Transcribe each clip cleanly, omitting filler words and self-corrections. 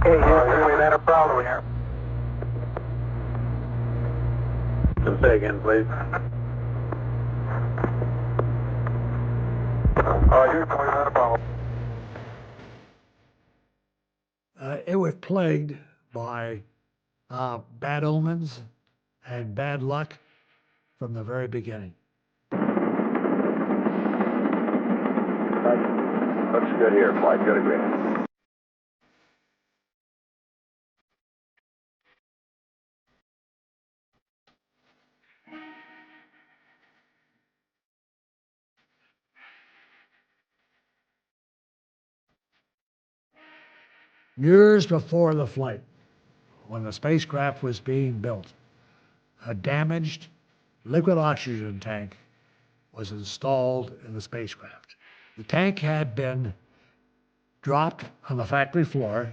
Okay, we had a problem here. Just say again, please. Houston, we had a problem. It was plagued by bad omens and bad luck from the very beginning. Looks good here, flight. Good agreement. Years before the flight, when the spacecraft was being built, a damaged liquid oxygen tank was installed in the spacecraft. The tank had been dropped on the factory floor.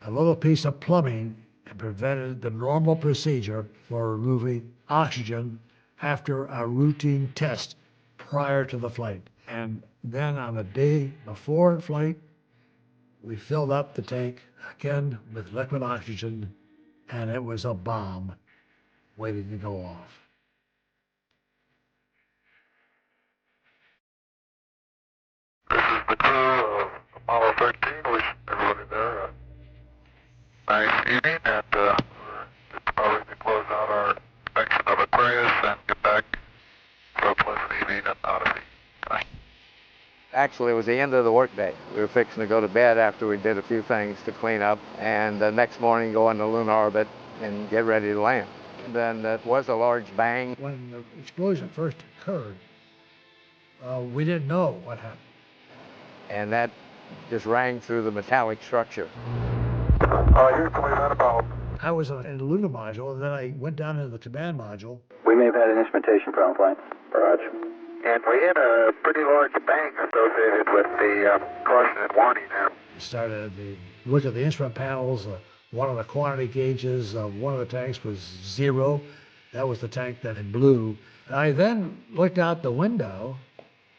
A little piece of plumbing had prevented the normal procedure for removing oxygen after a routine test prior to the flight. And then on the day before flight, we filled up the tank again with liquid oxygen, and it was a bomb waiting to go off. This is the crew of Apollo 13. Wish everybody there a nice evening, and it's probably to close out our section of Aquarius and get back to a pleasant evening at Odyssey. Good night. Actually, it was the end of the workday. We were fixing to go to bed after we did a few things to clean up, and the next morning go into lunar orbit and get ready to land. Then that was a large bang. When the explosion first occurred, we didn't know what happened. And that just rang through the metallic structure. Houston, we've had a problem. I was in the lunar module, and then I went down into the command module. We may have had an instrumentation problem, flight. Roger. And we had a pretty large bang associated with the caution and warning there. Started to look at the instrument panels. One of the quantity gauges, one of the tanks was 0. That was the tank that had blew. I then looked out the window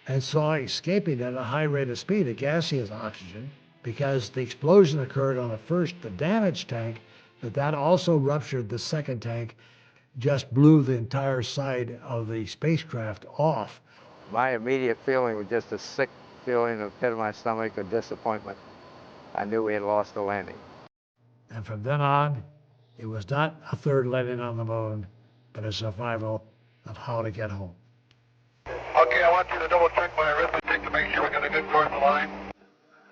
and saw escaping at a high rate of speed a gaseous oxygen, because the explosion occurred on the damaged tank, but that also ruptured the second tank, just blew the entire side of the spacecraft off. My immediate feeling was just a sick feeling of pit of my stomach of disappointment. I knew we had lost the landing. And from then on, it was not a third landing on the moon, but a survival of how to get home. Okay, I want you to double check my arithmetic to make sure we got a good course of line.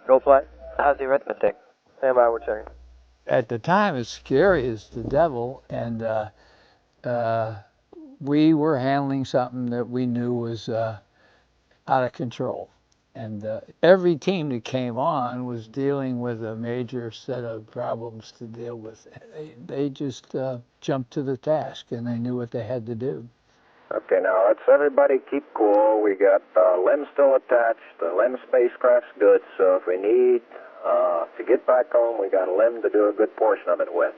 Go flight. How's the arithmetic? Stand by, we're checking. At the time, it's scary as the devil, and we were handling something that we knew was out of control. And every team that came on was dealing with a major set of problems to deal with. They just jumped to the task, and they knew what they had to do. Okay, now let's everybody keep cool. We got LEM still attached. The LEM spacecraft's good, so if we need to get back home, we got a LEM to do a good portion of it with.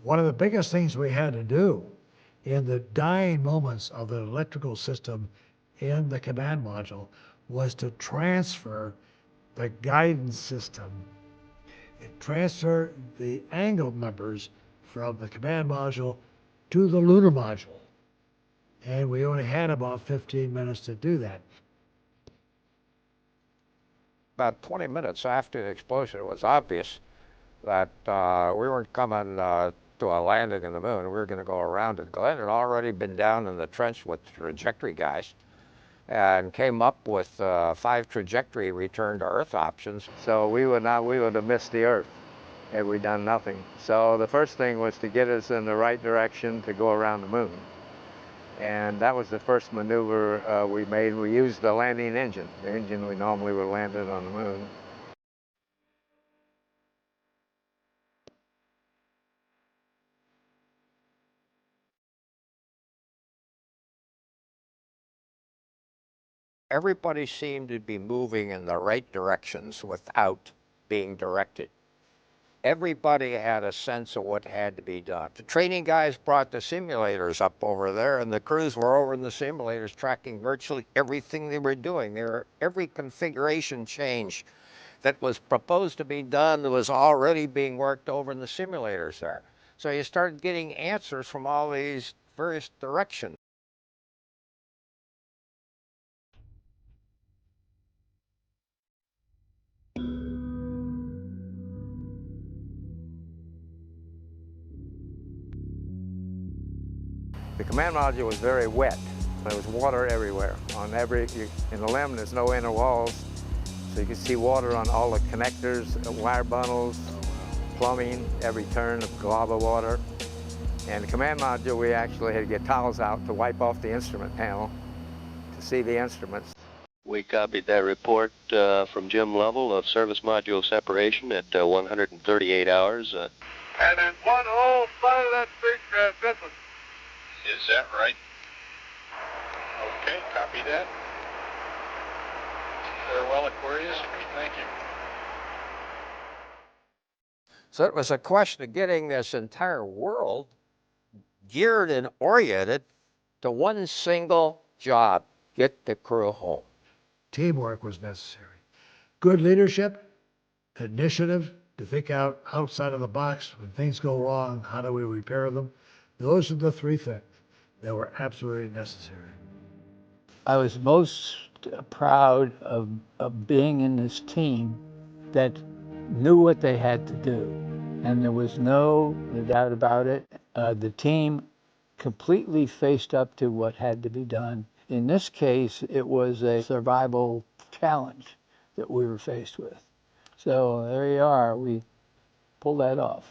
One of the biggest things we had to do in the dying moments of the electrical system in the command module was to transfer the guidance system and transfer the angle numbers from the command module to the lunar module. And we only had about 15 minutes to do that. About 20 minutes after the explosion, it was obvious that we weren't coming to a landing in the moon. We were going to go around it. Glenn had already been down in the trench with trajectory guys and came up with 5 trajectory return to Earth options. So we would have missed the Earth had we done nothing. So the first thing was to get us in the right direction to go around the moon. And that was the first maneuver we made. We used the landing engine, the engine we normally would land it on the moon. Everybody seemed to be moving in the right directions without being directed. Everybody had a sense of what had to be done. The training guys brought the simulators up over there, and the crews were over in the simulators tracking virtually everything they were doing. Every configuration change that was proposed to be done was already being worked over in the simulators there. So you started getting answers from all these various directions. The command module was very wet. There was water everywhere. In the LEM, there's no inner walls, so you could see water on all the connectors, wire bundles, plumbing, every turn of glob of water. And the command module, we actually had to get towels out to wipe off the instrument panel to see the instruments. We copied that report from Jim Lovell of service module separation at 138 hours. And there's one whole side of that spacecraft missing. Is that right? Okay, copy that. Farewell, Aquarius. Thank you. So it was a question of getting this entire world geared and oriented to one single job: get the crew home. Teamwork was necessary. Good leadership, initiative to think outside of the box. When things go wrong, how do we repair them? Those are the three things that were absolutely necessary. I was most proud of being in this team that knew what they had to do. And there was no doubt about it. The team completely faced up to what had to be done. In this case, it was a survival challenge that we were faced with. So there you are, we pulled that off.